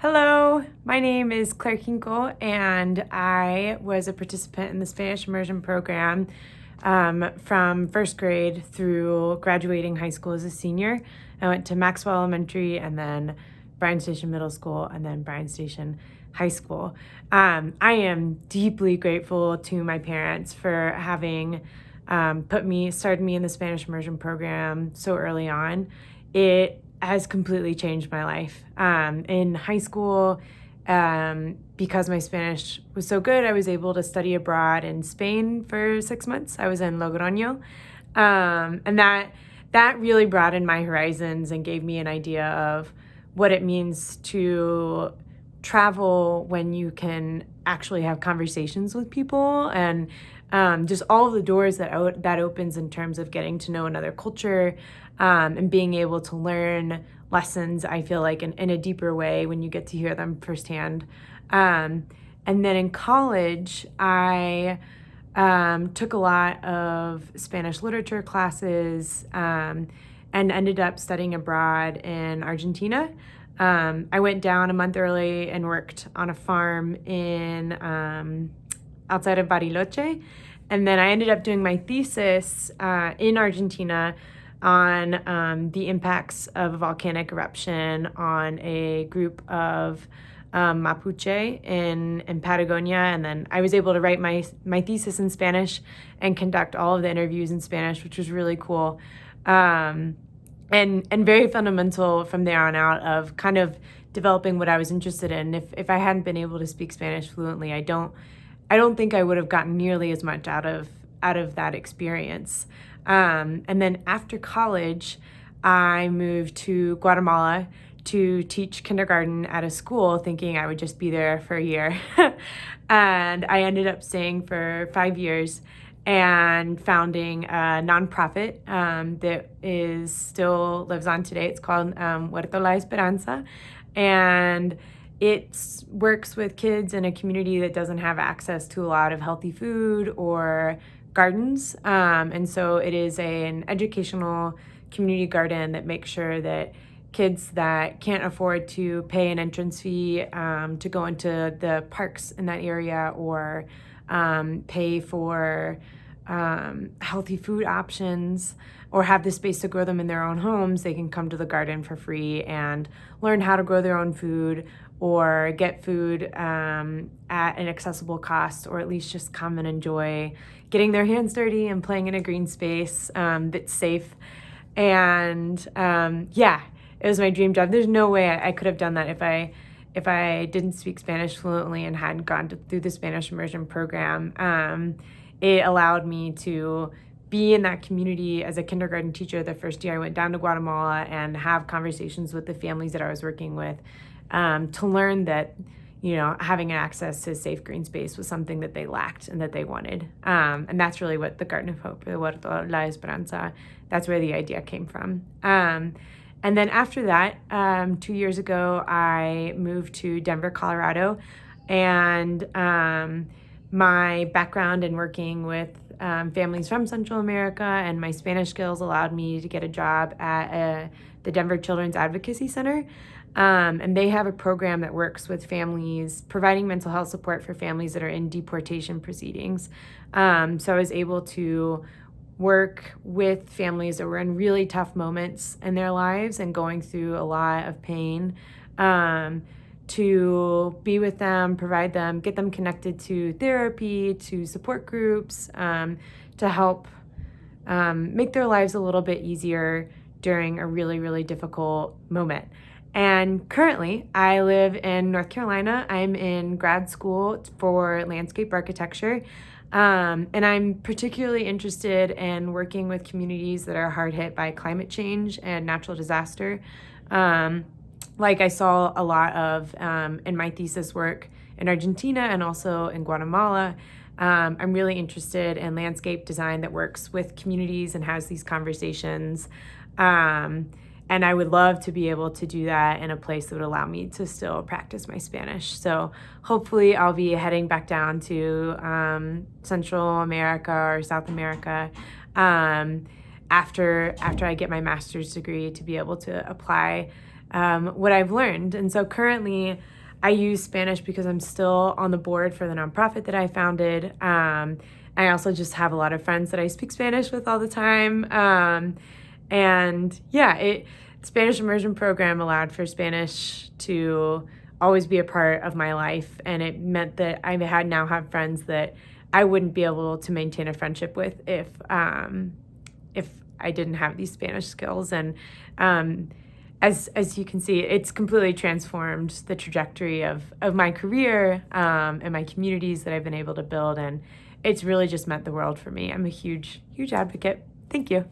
Hello, my name is Claire Henkel, and I was a participant in the Spanish Immersion Program from first grade through graduating high school as a senior. I went to Maxwell Elementary and then Bryan Station Middle School and then Bryan Station High School. I am deeply grateful to my parents for having started me in the Spanish Immersion Program so early on. It has completely changed my life. In high school, because my Spanish was so good, I was able to study abroad in Spain for 6 months. I was in Logroño, and that really broadened my horizons and gave me an idea of what it means to travel when you can actually have conversations with people, and just all of the doors that opens in terms of getting to know another culture, and being able to learn lessons, I feel like, in a deeper way when you get to hear them firsthand. And then in college, I took a lot of Spanish literature classes and ended up studying abroad in Argentina. I went down a month early and worked on a farm in outside of Bariloche. And then I ended up doing my thesis in Argentina on the impacts of a volcanic eruption on a group of Mapuche in Patagonia. And then I was able to write my thesis in Spanish and conduct all of the interviews in Spanish, which was really cool. And very fundamental from there on out of kind of developing what I was interested in. If I hadn't been able to speak Spanish fluently, I don't think I would have gotten nearly as much out of that experience. And then after college, I moved to Guatemala to teach kindergarten at a school, thinking I would just be there for a year. And I ended up staying for 5 years and founding a nonprofit that still lives on today. It's called Huerto La Esperanza, and it works with kids in a community that doesn't have access to a lot of healthy food or gardens. And so it is an educational community garden that makes sure that kids that can't afford to pay an entrance fee to go into the parks in that area or pay for healthy food options or have the space to grow them in their own homes, they can come to the garden for free and learn how to grow their own food or get food at an accessible cost, or at least just come and enjoy getting their hands dirty and playing in a green space that's safe. And it was my dream job. There's no way I could have done that if I didn't speak Spanish fluently and hadn't gone through the Spanish Immersion Program. It allowed me to be in that community as a kindergarten teacher. The first year I went down to Guatemala and have conversations with the families that I was working with, to learn that, having access to safe green space was something that they lacked and that they wanted. And that's really what the Garden of Hope, the Huerto La Esperanza, that's where the idea came from. And then after that, 2 years ago, I moved to Denver, Colorado, and my background in working with families from Central America and my Spanish skills allowed me to get a job at the Denver Children's Advocacy Center. And they have a program that works with families, providing mental health support for families that are in deportation proceedings. So I was able to work with families that were in really tough moments in their lives and going through a lot of pain, to be with them, provide them, get them connected to therapy, to support groups, to help make their lives a little bit easier during a really, really difficult moment. And currently, I live in North Carolina. I'm in grad school for landscape architecture. And I'm particularly interested in working with communities that are hard hit by climate change and natural disaster. Like I saw a lot of in my thesis work in Argentina and also in Guatemala. I'm really interested in landscape design that works with communities and has these conversations. And I would love to be able to do that in a place that would allow me to still practice my Spanish. So hopefully I'll be heading back down to Central America or South America after I get my master's degree to be able to apply what I've learned. And so currently I use Spanish because I'm still on the board for the nonprofit that I founded. I also just have a lot of friends that I speak Spanish with all the time. Spanish Immersion Program allowed for Spanish to always be a part of my life, and it meant that I now have friends that I wouldn't be able to maintain a friendship with if I didn't have these Spanish skills. And as you can see, it's completely transformed the trajectory of my career and my communities that I've been able to build, and it's really just meant the world for me. I'm a huge advocate. Thank you.